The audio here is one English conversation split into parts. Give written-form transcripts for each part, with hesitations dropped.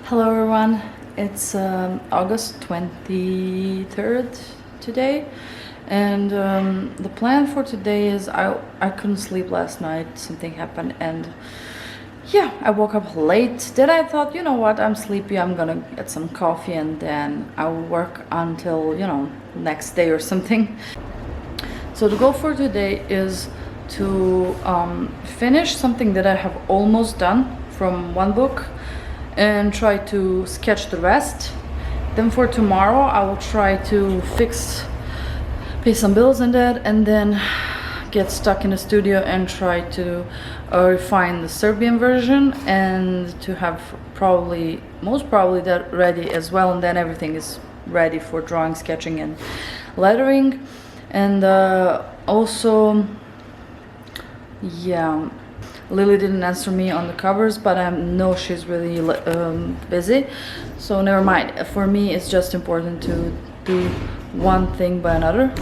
Hello everyone, it's August 23rd today, and the plan for today is I couldn't sleep last night, something happened, and yeah, I woke up late. Then I thought, you know what, I'm sleepy, I'm gonna get some coffee and then I'll work until, next day or something. So the goal for today is to finish something that I have almost done from one book and try to sketch the rest. Then for tomorrow I will try to pay some bills and that, and then get stuck in the studio and try to refine the Serbian version and to have most probably that ready as well, and then everything is ready for drawing, sketching and lettering. And also, yeah, Lily didn't answer me on the covers, but I know she's really busy, so never mind. For me, it's just important to do one thing by another.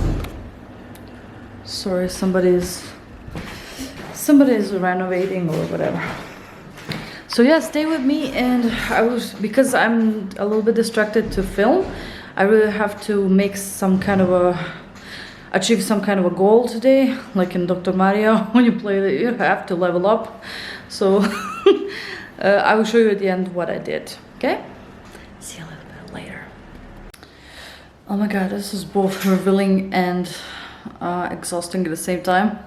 Sorry, somebody's renovating or whatever. So yeah, stay with me, and because I'm a little bit distracted to film, I really have to make achieve some kind of a goal today, like in Dr. Mario. When you play it, you have to level up. So I will show you at the end what I did. Okay, see you a little bit later. Oh my god, this is both revealing and exhausting at the same time.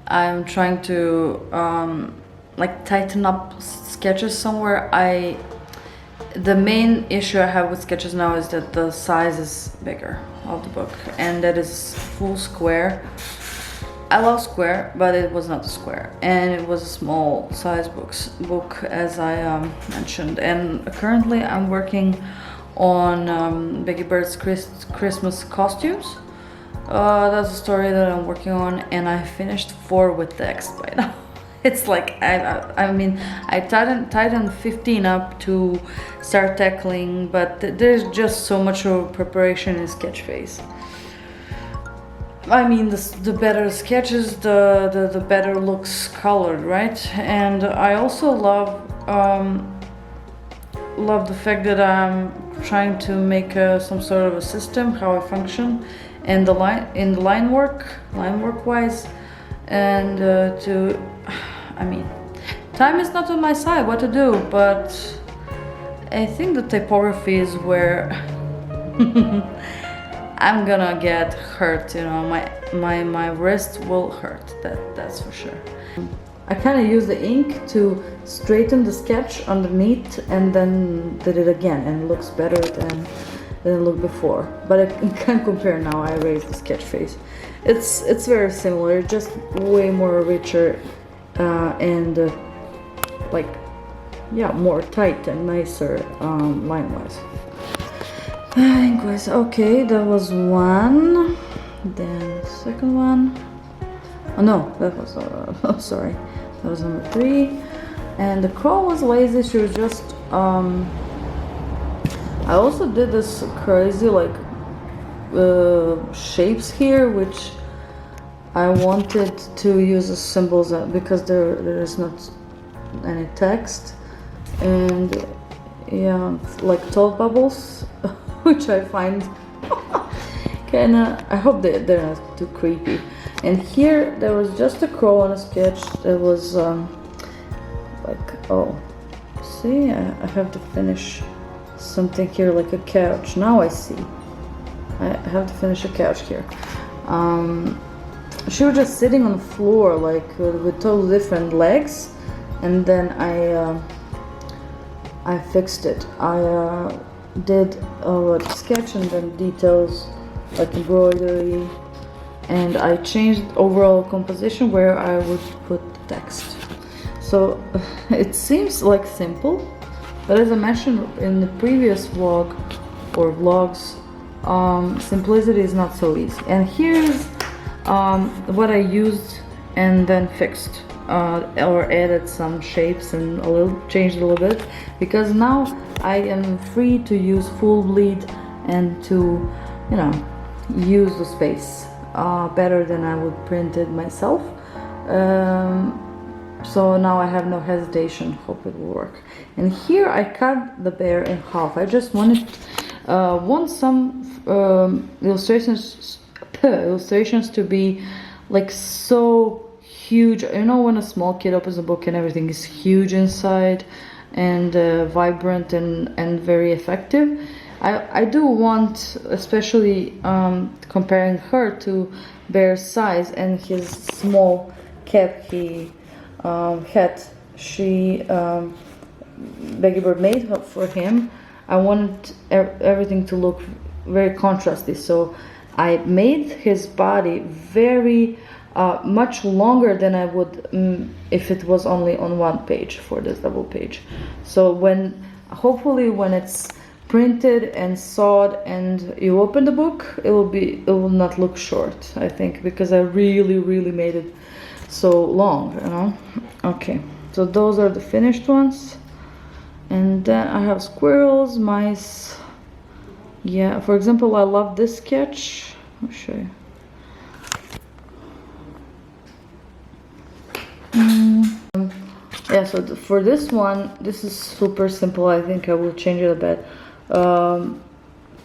I'm trying to tighten up sketches somewhere. The main issue I have with sketches now is that the size is bigger of the book, and that is full square. I love square, but it was not a square, and it was a small size book as I mentioned. And currently I'm working on Becky Bird's Christmas costumes. That's a story that I'm working on, and I finished 4 with text by now. It's like I tightened 15 up to start tackling, but there's just so much of preparation in sketch phase. I mean, the better the sketches, the better looks colored, right? And I also love the fact that I'm trying to make some sort of a system how I function, and line work wise, and time is not on my side what to do, but I think the typography is where I'm gonna get hurt, my wrist will hurt, that's for sure. I kind of use the ink to straighten the sketch underneath and then did it again, and it looks better than it looked before, but I can't compare now. I raised the sketch face. It's very similar, just way more richer and more tight and nicer line wise. Anyways, okay, that was one. Then second one. Oh no, that was sorry, that was number 3. And the crow was lazy. She was just I also did this crazy shapes here, which I wanted to use as symbols because there is not any text, and yeah, like thought bubbles, which I find kinda, I hope they're not too creepy. And here there was just a crow on a sketch that was oh, see, I have to finish something here, like a couch. Now I see I have to finish a couch here. She was just sitting on the floor with totally different legs, and then I fixed it. I did a sketch and then details like embroidery, and I changed overall composition where I would put the text. So it seems like simple, but as I mentioned in the previous vlog or vlogs, simplicity is not so easy. And here's what I used and then fixed or added some shapes and changed a little bit, because now I am free to use full bleed and to use the space better than I would print it myself. So now I have no hesitation. Hope it will work. And here I cut the bear in half. I just want some illustrations to be like so huge. You know, when a small kid opens a book and everything is huge inside and vibrant and very effective. I do want, especially comparing her to Bear's size and his small cat he had. Becky Bird made for him. I wanted everything to look very contrasty, so I made his body very much longer than I would if it was only on one page for this double page. So hopefully when it's printed and sawed and you open the book, it will not look short, I think, because I really made it so long, you know. Okay, so those are the finished ones. And then I have squirrels, mice. Yeah, for example, I love this sketch. I'll show you. Yeah, so for this one, this is super simple. I think I will change it a bit.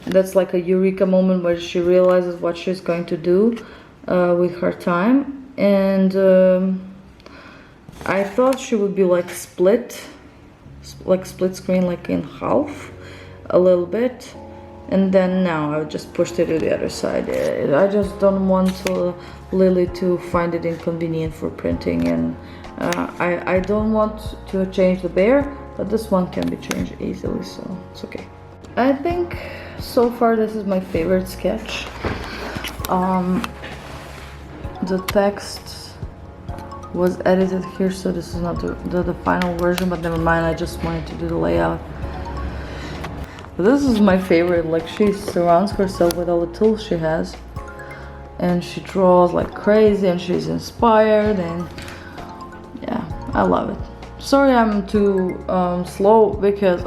That's like a eureka moment where she realizes what she's going to do with her time. And I thought she would be like split screen, like in half a little bit, and then now I just pushed it to the other side. I just don't want Lily to find it inconvenient for printing, and I don't want to change the bear, but this one can be changed easily, so it's okay. I think so far this is my favorite sketch. The text was edited here, so this is not the final version, but never mind, I just wanted to do the layout. But this is my favorite. Like, she surrounds herself with all the tools she has, and she draws like crazy, and she's inspired, and yeah, I love it. Sorry I'm too slow, because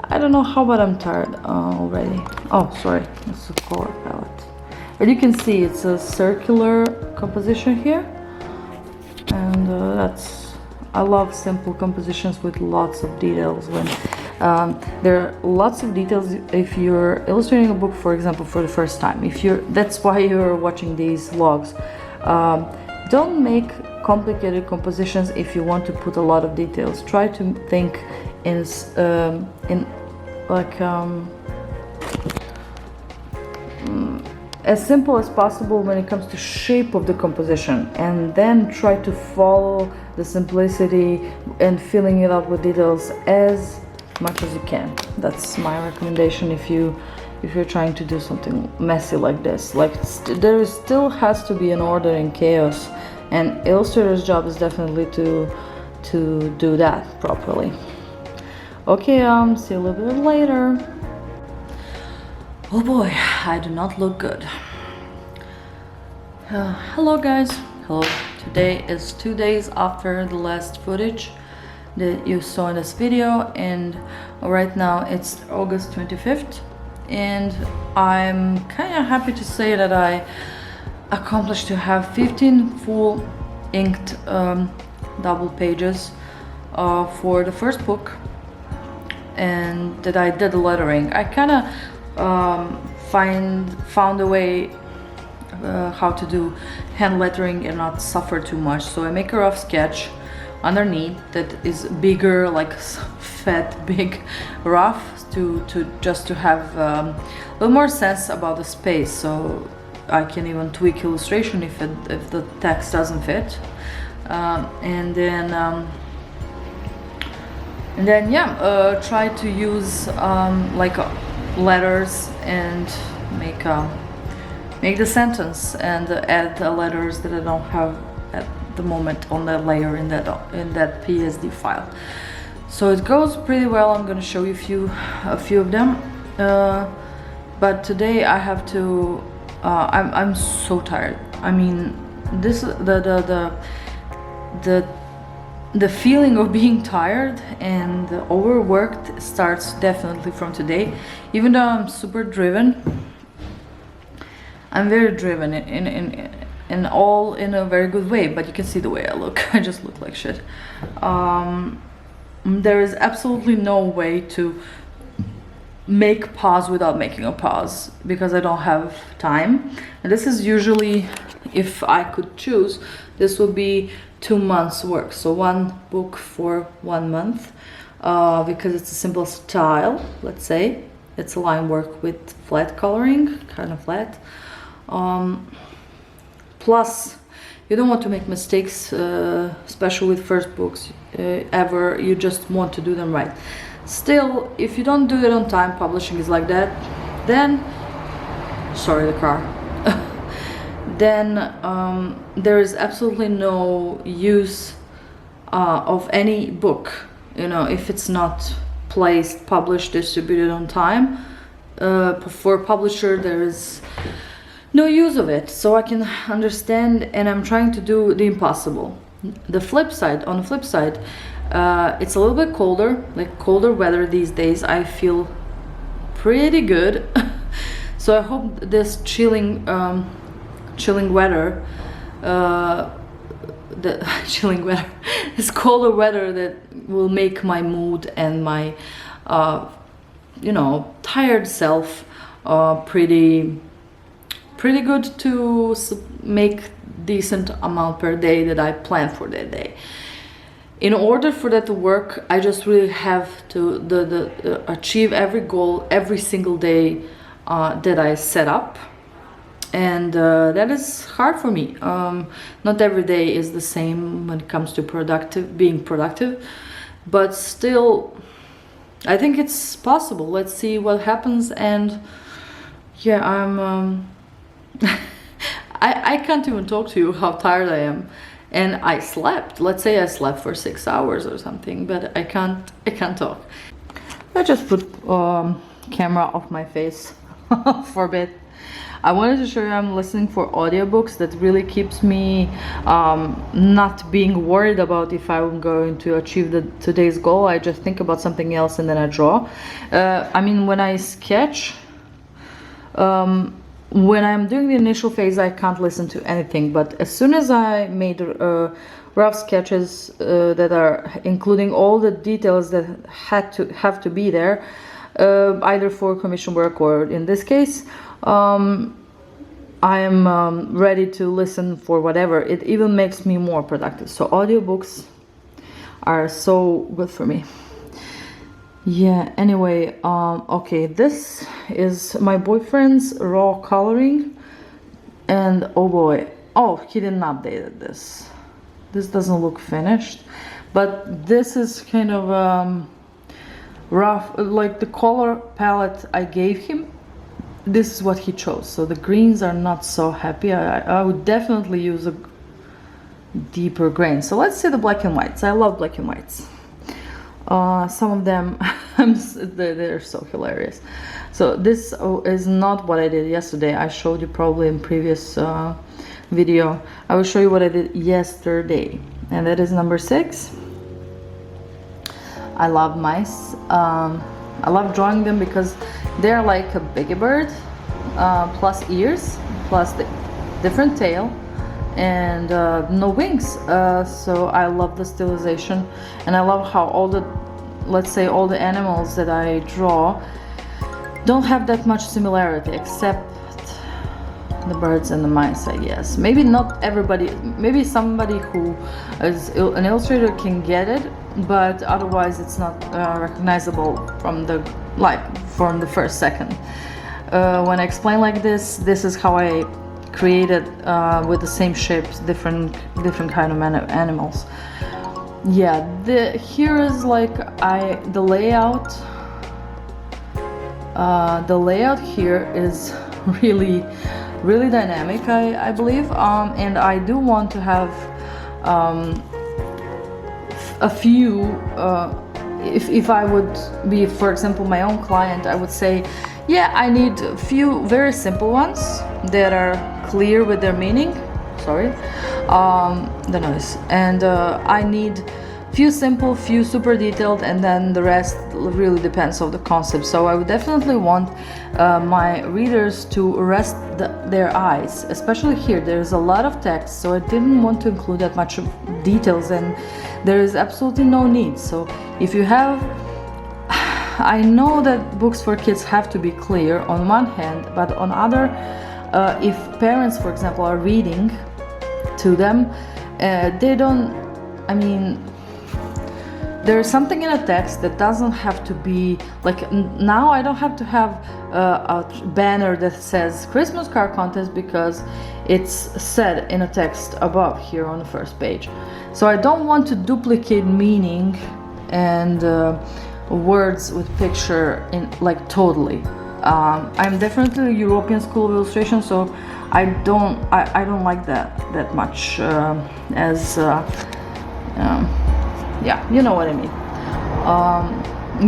I don't know how, but I'm tired already. Oh, sorry, it's a color palette. But you can see it's a circular composition here, and I love simple compositions with lots of details. When there are lots of details if you're illustrating a book, for example, for the first time. That's why you're watching these vlogs. Don't make complicated compositions if you want to put a lot of details. Try to think in as simple as possible when it comes to shape of the composition, and then try to follow the simplicity and filling it up with details as much as you can. That's my recommendation if you're trying to do something messy like this. Like, there still has to be an order in chaos, and illustrator's job is definitely to do that properly. Okay, see you a little bit later. Oh boy, I do not look good. Hello guys. Hello. Today is 2 days after the last footage that you saw in this video, and right now it's August 25th, and I'm kind of happy to say that I accomplished to have 15 full inked double pages for the first book, and that I did the lettering. I kind of found a way how to do hand lettering and not suffer too much. So I make a rough sketch underneath that is bigger, like fat big rough, to have a little more sense about the space, so I can even tweak illustration if the text doesn't fit, and then yeah, try to use like letters and make the sentence, and add the letters that I don't have at the moment on that layer in that PSD file. So it goes pretty well. I'm going to show you a few of them, but today I have to. I'm so tired. I mean, this the feeling of being tired and overworked starts definitely from today. Even though I'm super driven, I'm very driven in and all in a very good way, but you can see the way I look. I just look like shit. There is absolutely no way to make pause without making a pause, because I don't have time. And this is usually, if I could choose, this would be 2 months work, so one book for 1 month, because it's a simple style. Let's say it's a line work with flat coloring, kind of flat. Plus you don't want to make mistakes, especially with first books ever. You just want to do them right. Still, if you don't do it on time, publishing is like that, then, sorry, the car, then there is absolutely no use of any book, you know, if it's not placed, published, distributed on time. For a publisher, there is no use of it. So I can understand, and I'm trying to do the impossible. The flip side, on the flip side, it's a little bit colder, like colder weather these days. I feel pretty good. So I hope this chilling weather, the chilling weather, this colder weather, that will make my mood and my, you know, tired self pretty good to make decent amount per day that I plan for that day. In order for that to work, I just really have to achieve every goal every single day that I set up, and that is hard for me. Not every day is the same when it comes to being productive, but still, I think it's possible. Let's see what happens. And yeah, I'm I can't even talk to you how tired I am. And I slept. Let's say I slept for 6 hours or something, but I can't talk. I just put camera off my face for a bit. I wanted to show you I'm listening for audiobooks. That really keeps me not being worried about if I'm going to achieve today's goal. I just think about something else and then I draw. I mean, when I sketch, when I'm doing the initial phase, I can't listen to anything, but as soon as I made rough sketches that are including all the details that have to be there, either for commission work or in this case, I am ready to listen for whatever. It even makes me more productive. So audiobooks are so good for me. Yeah, anyway, okay, this is my boyfriend's raw coloring, and oh boy, oh, he didn't update this. This doesn't look finished, but this is kind of rough, like the color palette I gave him. This is what he chose, so the greens are not so happy. I would definitely use a deeper grain. So let's see the black and whites. I love black and whites. Some of them, they're so hilarious. So this is not what I did yesterday. I showed you probably in previous video. I will show you what I did yesterday, and that is number 6. I love mice. I love drawing them because they're like a baby bird, plus ears, plus the different tail, and no wings. So I love the stylization, and I love how all the, let's say, all the animals that I draw don't have that much similarity, except the birds and the mice, I guess. Maybe not everybody, maybe somebody who is an illustrator can get it, but otherwise it's not recognizable from the first second. When I explain like this is how I created with the same shapes, different kind of animals. Yeah, here is like the layout. The layout here is really dynamic, I believe, and I do want to have a few. If I would be, for example, my own client, I would say, yeah, I need a few very simple ones that are clear with their meaning. Sorry, the noise. And I need few simple, few super detailed, and then the rest really depends on the concept. So I would definitely want my readers to rest their eyes, especially here. There's a lot of text, so I didn't want to include that much of details, and there is absolutely no need. So if you have, I know that books for kids have to be clear on one hand, but on other, if parents, for example, are reading to them, they don't, I mean, there's something in a text that doesn't have to be like, now I don't have to have a banner that says Christmas card contest because it's said in a text above here on the first page. So I don't want to duplicate meaning and words with picture in like totally. I'm definitely a European school of illustration, so I don't like that much as yeah, you know what I mean.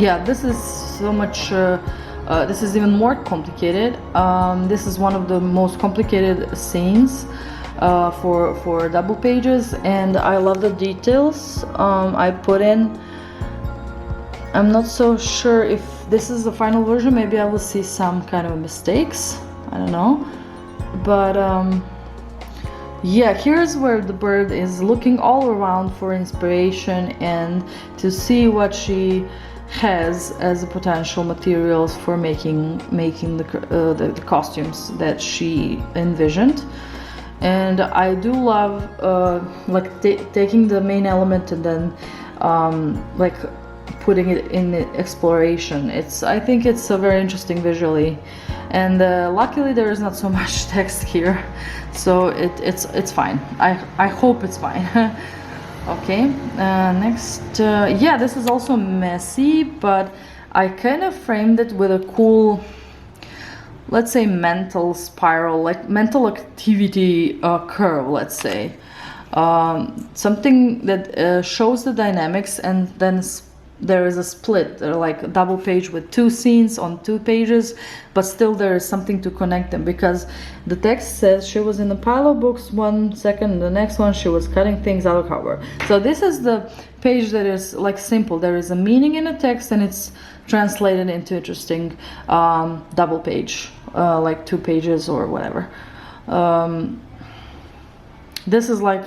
Yeah, this is so much, this is even more complicated. This is one of the most complicated scenes for double pages, and I love the details I put in. I'm not so sure if this is the final version. Maybe I will see some kind of mistakes, I don't know, but yeah, here's where the bird is looking all around for inspiration and to see what she has as potential materials for making the costumes that she envisioned. And I do love like taking the main element and then like putting it in the exploration. I think it's a very interesting visually, and luckily there is not so much text here, so it's fine. I hope it's fine. Okay, next, yeah, this is also messy, but I kind of framed it with a cool, let's say, mental spiral, like mental activity curve, let's say, something that shows the dynamics, and then there is a split, like a double page with two scenes on 2 pages, but still there is something to connect them, because the text says she was in a pile of books 1 second, the next one she was cutting things out of cover. So this is the page that is like simple. There is a meaning in the text and it's translated into interesting double page, like 2 pages or whatever. This is like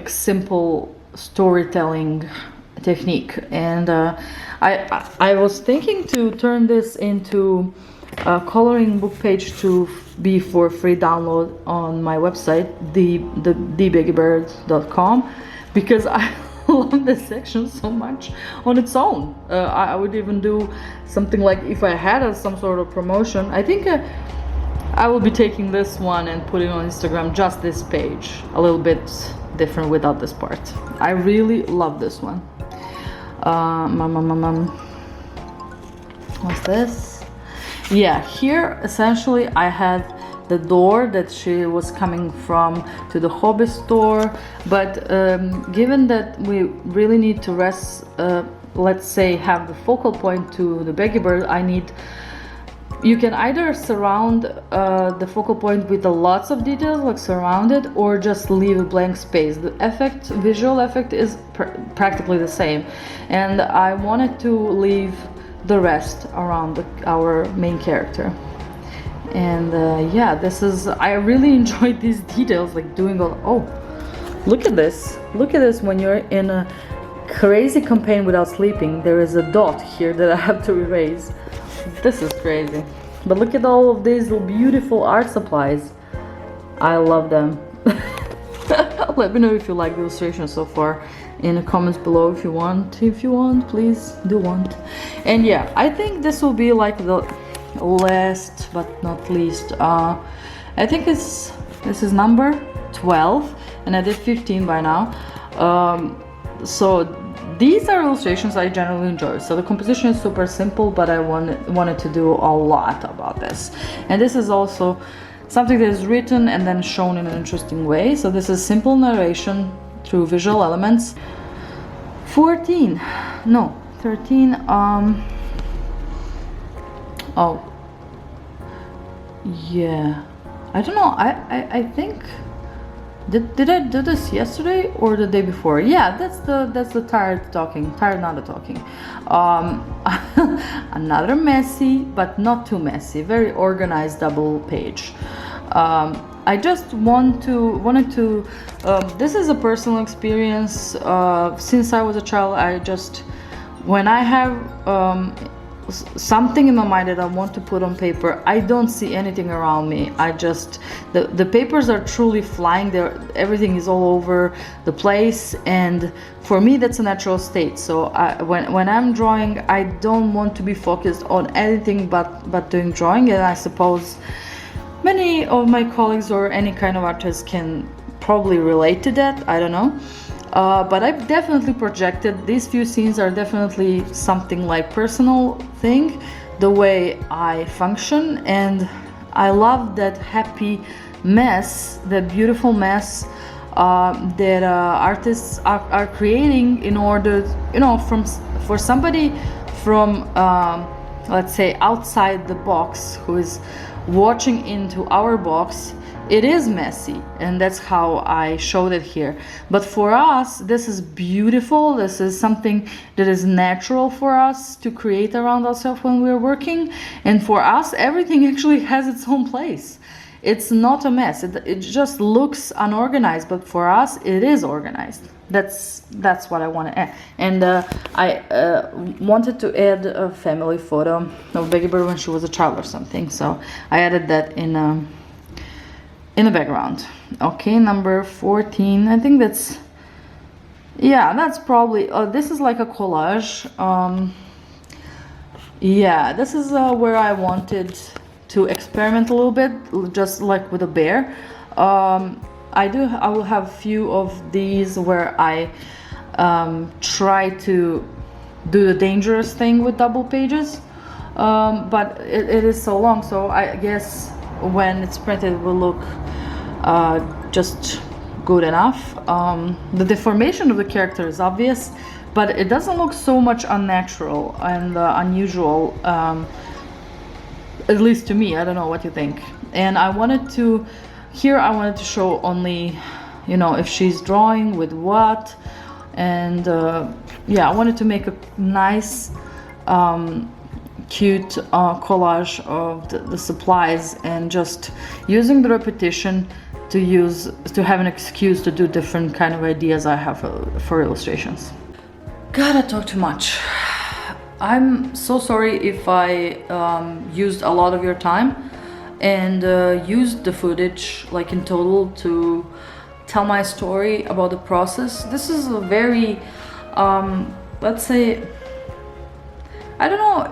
simple storytelling technique, and I was thinking to turn this into a coloring book page to be for free download on my website, thebiggiebird.com, because I love this section so much on its own. I would even do something like, if I had some sort of promotion, I think I will be taking this one and putting on Instagram just this page, a little bit different without this part. I really love this one. What's this? Yeah, here essentially I had the door that she was coming from to the hobby store, but given that we really need to rest, let's say have the focal point to the Beggy Bird, you can either surround the focal point with lots of details, like surround it, or just leave a blank space. The visual effect is practically the same, and I wanted to leave the rest around our main character. And yeah, I really enjoyed these details, like doing look at this when you're in a crazy campaign without sleeping. There is a dot here that I have to erase. This is crazy, but look at all of these beautiful art supplies. I love them. Let me know if you like the illustration so far in the comments below. If you want, please do want. And yeah, I think this will be like the last but not least. I think this is number 12, and I did 15 by now. So these are illustrations I generally enjoy. So the composition is super simple, but I wanted to do a lot about this. And this is also something that is written and then shown in an interesting way. So this is simple narration through visual elements. 13. Oh, yeah. I don't know. I think Did I do this yesterday or the day before? Yeah, that's the tired talking, tired not talking. Um, Another messy, but not too messy, very organized double page. I just wanted to. This is a personal experience. Since I was a child, when I have something in my mind that I want to put on paper, I don't see anything around me. The papers are truly flying there. Everything is all over the place, and for me that's a natural state. So when I'm drawing, I don't want to be focused on anything but doing drawing. And I suppose many of my colleagues or any kind of artist can probably relate to that. I don't know. But I've definitely projected, these few scenes are definitely something like personal thing, the way I function, and I love that happy mess, that beautiful mess that artists are creating in order, for somebody from, let's say, outside the box who is watching into our box. It is messy, and that's how I showed it here. But for us, this is beautiful. This is something that is natural for us to create around ourselves when we're working. And for us, everything actually has its own place. It's not a mess. It just looks unorganized, but for us, it is organized. That's what I want to add. And I wanted to add a family photo of Beggy Bird when she was a child or something. So I added that in the background. Okay, number 14. I think that's probably, this is like a collage. Yeah, this is where I wanted to experiment a little bit, just like with a bear. I will have a few of these where I try to do the dangerous thing with double pages, but it is so long, so I guess when it's printed it will look just good enough. The deformation of the character is obvious, but it doesn't look so much unnatural and unusual, at least to me. I don't know what you think. And I wanted to show only, if she's drawing with what, and I wanted to make a nice cute collage of the supplies, and just using the repetition to have an excuse to do different kind of ideas I have for illustrations. God, I talk too much. I'm so sorry if I used a lot of your time and used the footage like in total to tell my story about the process. This is a very let's say, I don't know,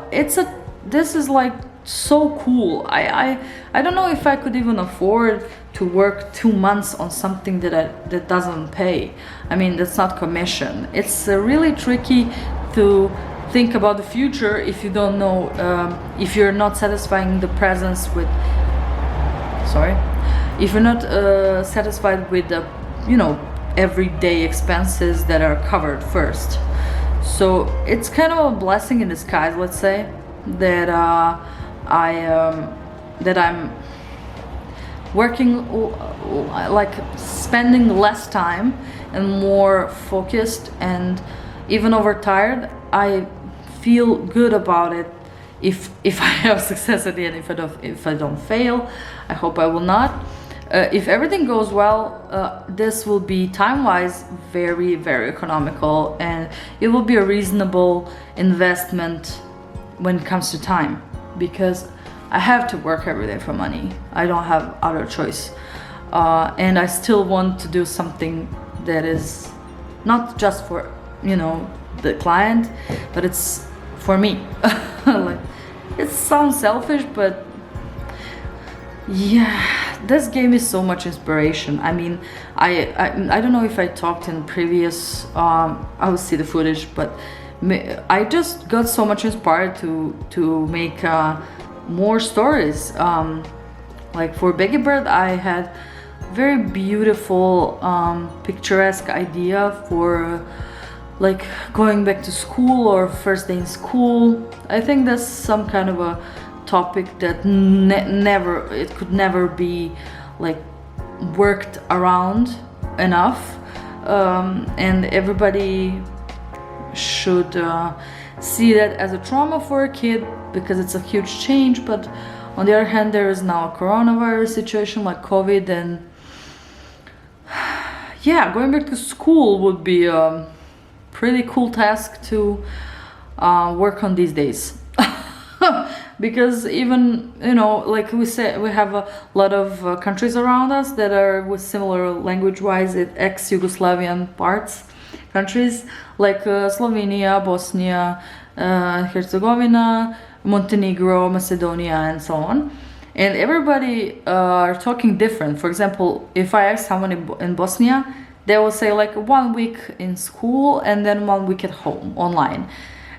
this is like so cool. I don't know if I could even afford to work 2 months on something that doesn't pay. I mean, that's not commission. It's really tricky to think about the future if you don't know, if you're not satisfying the presence with, if you're not satisfied with the, everyday expenses that are covered first. So it's kind of a blessing in disguise, let's say, that I'm working, like spending less time and more focused, and even overtired. I feel good about it. If I have success at the end, if I don't fail, I hope I will not. If everything goes well, this will be time-wise very, very economical, and it will be a reasonable investment when it comes to time, because I have to work every day for money. I don't have other choice, and I still want to do something that is not just for the client, but it's for me. Like, it sounds selfish, but yeah, this gave me so much inspiration. I mean, I don't know if I talked in previous, I will see the footage, but I just got so much inspired to make more stories. Like for Beggy Bird, I had very beautiful, picturesque idea for like going back to school or first day in school. I think that's some kind of a topic that it could never be like worked around enough, and everybody should see that as a trauma for a kid because it's a huge change. But on the other hand, there is now a coronavirus situation like COVID, and yeah, going back to school would be a pretty cool task to work on these days. Because even, you know, like we said, we have a lot of countries around us that are with similar language-wise ex-Yugoslavian countries, like Slovenia, Bosnia, Herzegovina, Montenegro, Macedonia, and so on. And everybody are talking different. For example, if I ask how many in Bosnia, they will say like 1 week in school and then 1 week at home online.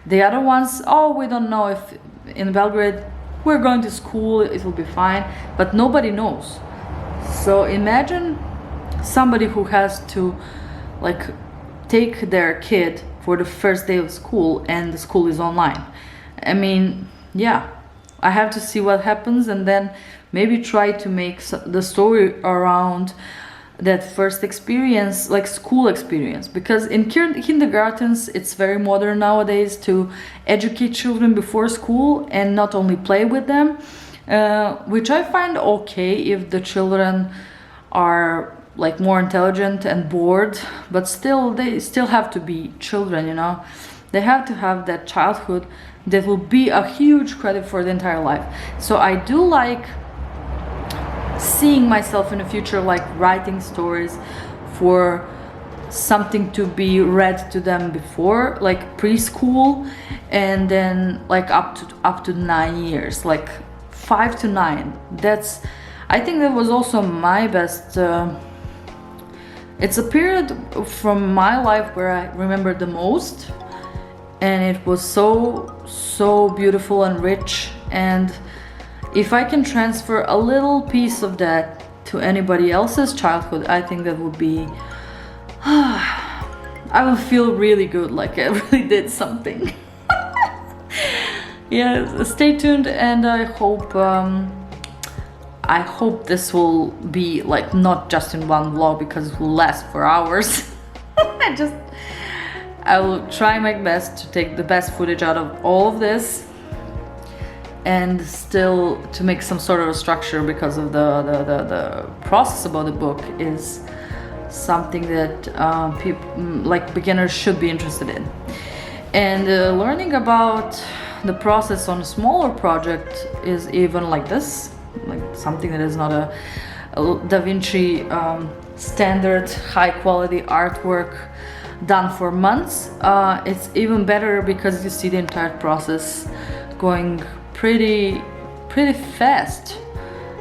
The other ones, oh, we don't know if in Belgrade we're going to school, it will be fine, but nobody knows. So imagine somebody who has to like take their kid for the first day of school and the school is online. I mean, yeah, I have to see what happens and then maybe try to make the story around that first experience, like school experience, because in kindergartens it's very modern nowadays to educate children before school and not only play with them, which I find okay if the children are like more intelligent and bored, but still they still have to be children, you know. They have to have that childhood that will be a huge credit for the entire life. So I do like seeing myself in the future, like writing stories for something to be read to them before, like preschool, and then like up to 9 years, like 5 to 9. That's, I think that was also my best. It's a period from my life where I remember the most, and it was so beautiful and rich. And if I can transfer a little piece of that to anybody else's childhood, I think that would be, I will feel really good, like I really did something. Yeah, stay tuned, and I hope this will be like not just in one vlog because it will last for hours. I will try my best to take the best footage out of all of this and still to make some sort of a structure, because of the process about the book is something that people like beginners should be interested in. And learning about the process on a smaller project is even like this, like something that is not a Da Vinci standard high quality artwork done for months. It's even better because you see the entire process going pretty fast,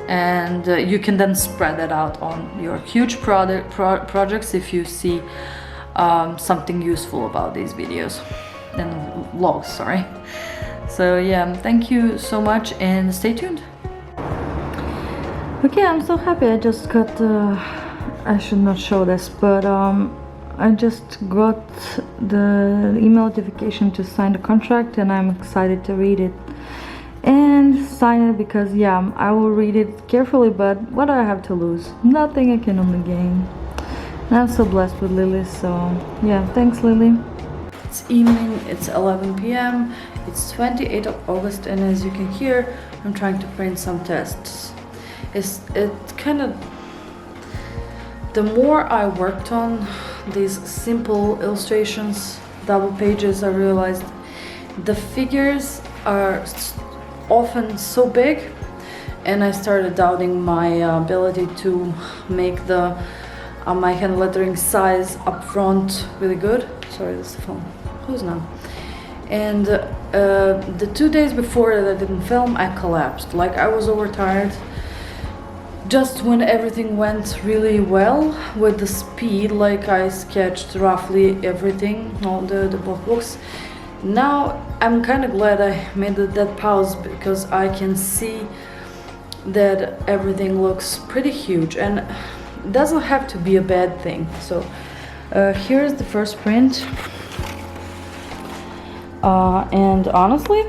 and you can then spread that out on your huge projects if you see something useful about these videos and vlogs, sorry. So yeah, thank you so much and stay tuned. Okay, I'm so happy. I just got I should not show this, but I just got the email notification to sign the contract, and I'm excited to read it and sign it, because yeah, I will read it carefully, but what do I have to lose? Nothing. I can only gain. And I'm so blessed with Lily, so yeah, thanks Lily. It's evening, it's 11 p.m. It's 28th of August, and as you can hear, I'm trying to print some tests. It kind of, the more I worked on these simple illustrations, double pages, I realized the figures are often so big, and I started doubting my ability to make the my hand lettering size up front really good. Sorry, that's the phone. Who's now? And the 2 days before that I didn't film, I collapsed. Like, I was overtired. Just when everything went really well with the speed, like I sketched roughly everything, all the both books. Now I'm kind of glad I made that pause, because I can see that everything looks pretty huge, and it doesn't have to be a bad thing. So here's the first print, and honestly,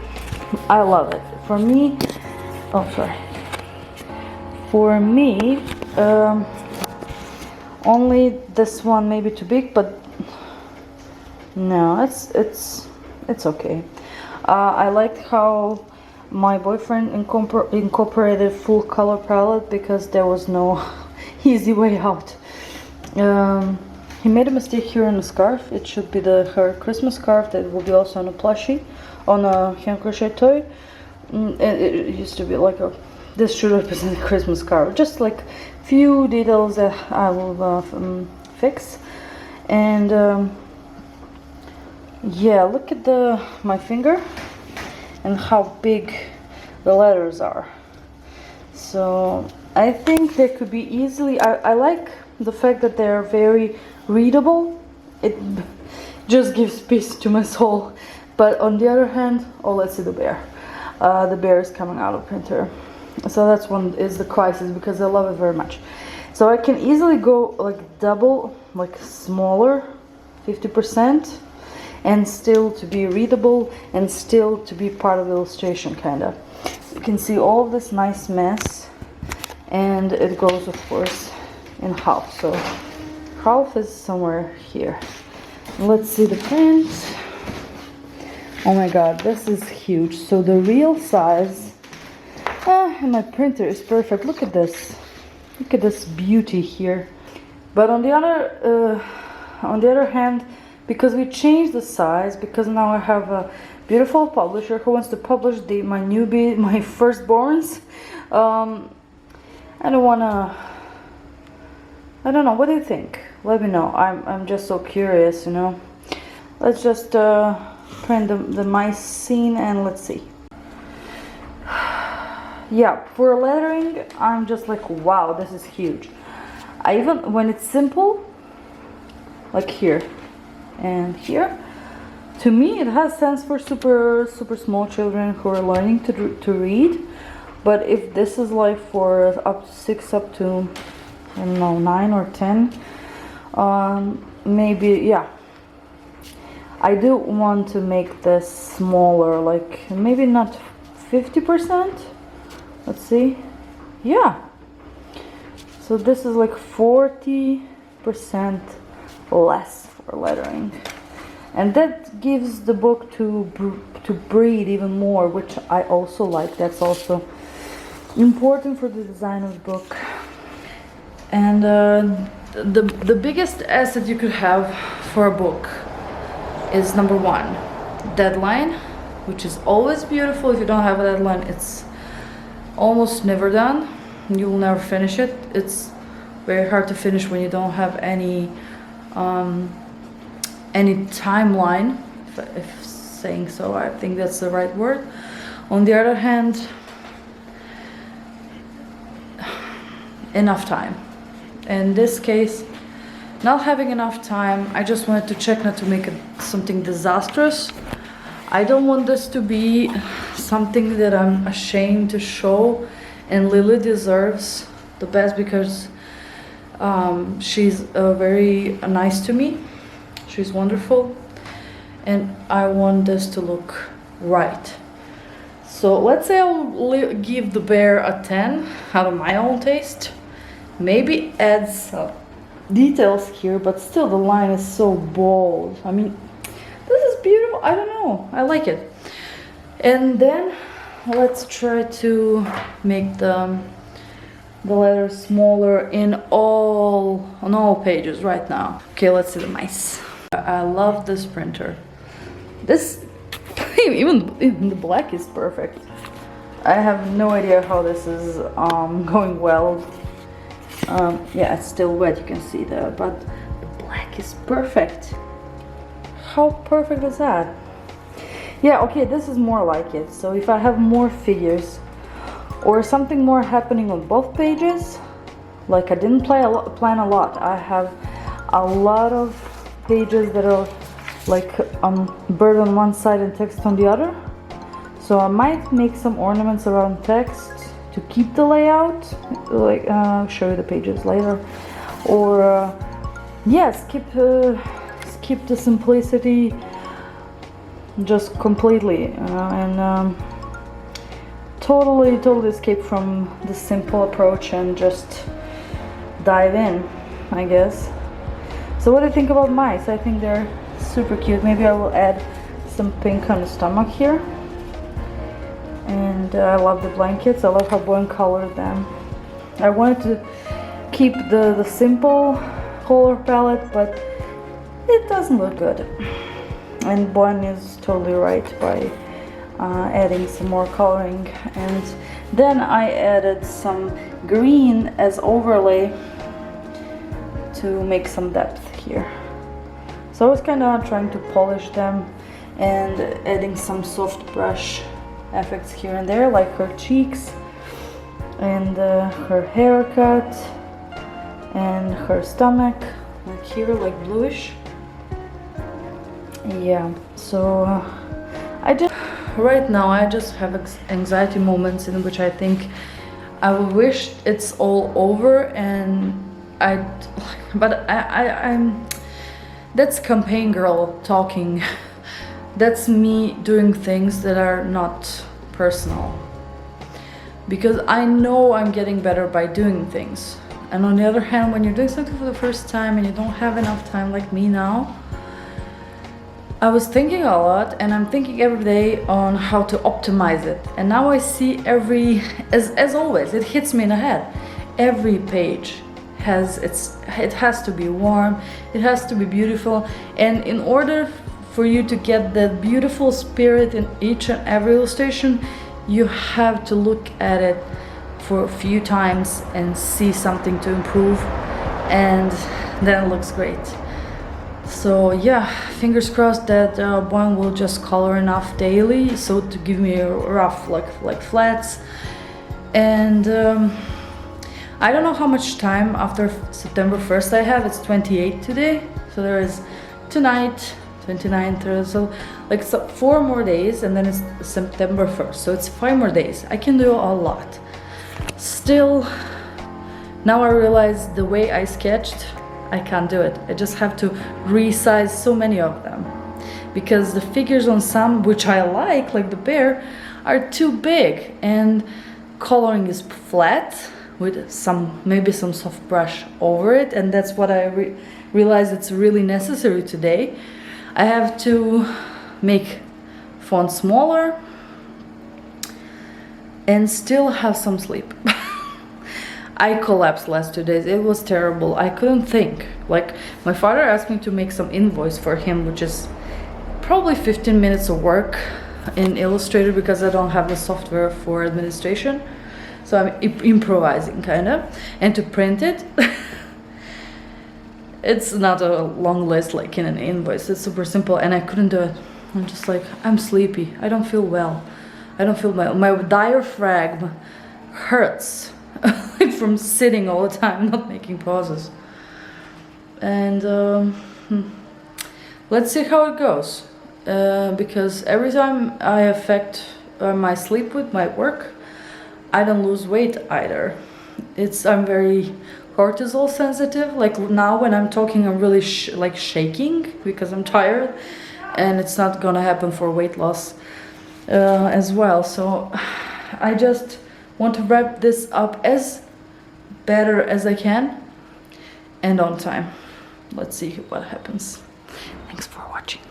I love it. For me, Only this one may be too big, but no, it's okay. I liked how my boyfriend incorporated full color palette because there was no easy way out. He made a mistake here on the scarf. It should be her Christmas scarf that will be also on a plushie, on a hand crochet toy. It used to be like this should represent a Christmas scarf. Just like few details that I will fix. And yeah, look at my finger and how big the letters are. So I think they could be easily, I like the fact that they're very readable. It just gives peace to my soul. But on the other hand, oh, let's see the bear. The bear is coming out of printer. So that's one is the crisis because I love it very much. So I can easily go like double, like smaller, 50%, and still to be readable and still to be part of the illustration, kind of. You can see all of this nice mess, and it goes, of course, in half. So half is somewhere here. Let's see the print. Oh my god, this is huge. So the real size, and my printer is perfect. Look at this. Look at this beauty here. But on the other hand, because we changed the size, because now I have a beautiful publisher who wants to publish my newbie, my firstborns. I don't wanna. I don't know. What do you think? Let me know. I'm just so curious, you know. Let's just print the mice scene and let's see. Yeah, for lettering, I'm just like, wow, this is huge. I even when it's simple, like here and here, to me it has sense for super small children who are learning to read. But if this is like for up to I don't know, 9 or 10, maybe, yeah. I do want to make this smaller, like maybe not 50%. Let's see. Yeah. So this is like 40% less for lettering. And that gives the book to breathe even more, which I also like. That's also important for the design of the book. And the biggest asset you could have for a book is number one, deadline, which is always beautiful. If you don't have a deadline, it's almost never done. You will never finish it. It's very hard to finish when you don't have any timeline, if saying so. I think that's the right word. On the other hand, enough time. In this case, not having enough time, I just wanted to check not to make it something disastrous. I don't want this to be something that I'm ashamed to show, and Lily deserves the best because she's very nice to me. She's wonderful, and I want this to look right. So let's say I'll give the bear a 10 out of my own taste. Maybe add some details here, but still the line is so bold. I mean, this is beautiful. I don't know, I like it. And then let's try to make the letters smaller on all pages right now. Okay, let's see the mice. I love this printer. This even the black is perfect. I have no idea how this is going well. Yeah, it's still wet, you can see that, but the black is perfect. How perfect is that? Yeah, okay, this is more like it. So if I have more figures or something more happening on both pages, like I didn't plan a lot. I have a lot of pages that are like bird on one side and text on the other. So I might make some ornaments around text to keep the layout, like I'll show you the pages later, or yeah, skip the simplicity just completely, and totally escape from the simple approach and just dive in. I guess. So what do you think about mice? I think they're super cute. Maybe I will add some pink on the stomach here. And I love the blankets. I love how Boyan colored them. I wanted to keep the simple color palette, but it doesn't look good. And Boyan is totally right by adding some more coloring. And then I added some green as overlay to make some depth here. So I was kind of trying to polish them and adding some soft brush effects here and there, like her cheeks and her haircut and her stomach, like here, like bluish. Yeah, so right now I just have anxiety moments in which I think I wish it's all over, and I'm that's campaign girl talking. That's me doing things that are not personal, because I know I'm getting better by doing things. And on the other hand, when you're doing something for the first time and you don't have enough time, like me now, I was thinking a lot, and I'm thinking every day on how to optimize it. And now I see as always, it hits me in the head. Every page it has to be warm, it has to be beautiful, and in order for you to get that beautiful spirit in each and every illustration, you have to look at it for a few times and see something to improve, and then it looks great. So yeah, fingers crossed that Boyan will just color enough daily so to give me a rough like flats. And I don't know how much time after September 1st I have. It's 28 today, so there is tonight 29th, so like 4 more days, and then it's September 1st, so it's 5 more days. I can do a lot. Still, now I realize the way I sketched, I can't do it. I just have to resize so many of them, because the figures on some, which I like the bear, are too big, and coloring is flat with maybe some soft brush over it, and that's what I realized it's really necessary today. I have to make font smaller and still have some sleep. I collapsed last 2 days. It was terrible. I couldn't think. Like, my father asked me to make some invoice for him, which is probably 15 minutes of work in Illustrator, because I don't have the software for administration. So I'm improvising kind of. And to print it, it's not a long list like in an invoice. It's super simple, and I couldn't do it. I'm just like, I'm sleepy. I don't feel well. I don't feel well. My diaphragm hurts from sitting all the time, not making pauses. And let's see how it goes. Because every time I affect my sleep with my work, I don't lose weight either. I'm very cortisol sensitive. Like now when I'm talking, I'm really shaking because I'm tired, and it's not gonna happen for weight loss as well. So I just want to wrap this up as better as I can and on time. Let's see what happens. Thanks for watching.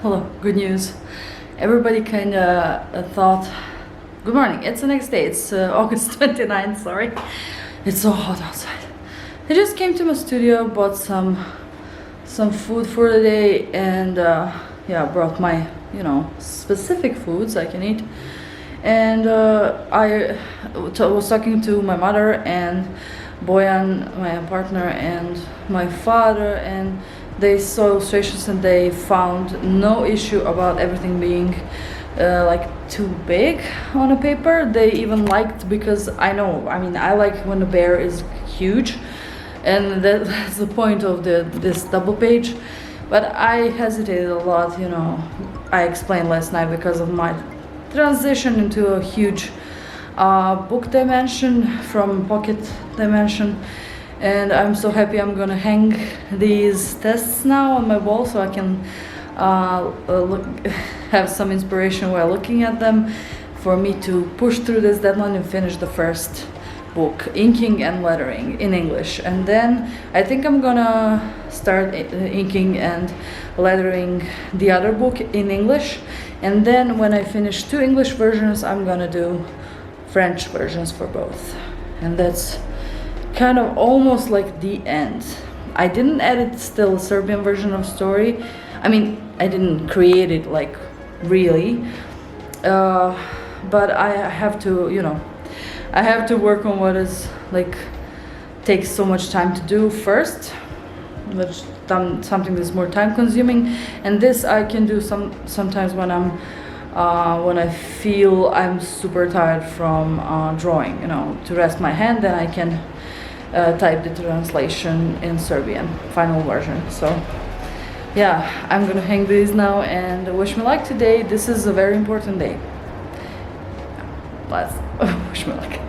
Hello, good news. Everybody kind of thought, good morning, it's the next day, it's August 29th, sorry. It's so hot outside. I just came to my studio, bought some food for the day, and yeah, brought my, specific foods I can eat. And I was talking to my mother and Boyan, my partner, and my father, and they saw illustrations and they found no issue about everything being like too big on a paper. They even liked, because I like when the bear is huge, and that's the point of this double page. But I hesitated a lot, I explained last night, because of my transition into a huge book dimension from pocket dimension. And I'm so happy I'm gonna hang these tests now on my wall, so I can have some inspiration while looking at them, for me to push through this deadline and finish the first book, inking and lettering in English, and then I think I'm gonna start inking and lettering the other book in English, and then when I finish 2 English versions, I'm gonna do French versions for both, and that's kind of almost like the end. I didn't edit still Serbian version of story. I mean, I didn't create it like really, but I have to, you know, I have to work on what is like takes so much time to do first, which something that's more time consuming, and this I can do sometimes when I feel I'm super tired from drawing, you know, to rest my hand, then I can type the translation in Serbian final version. So yeah, I'm gonna hang these now and wish me luck today. This is a very important day. Let's wish me luck.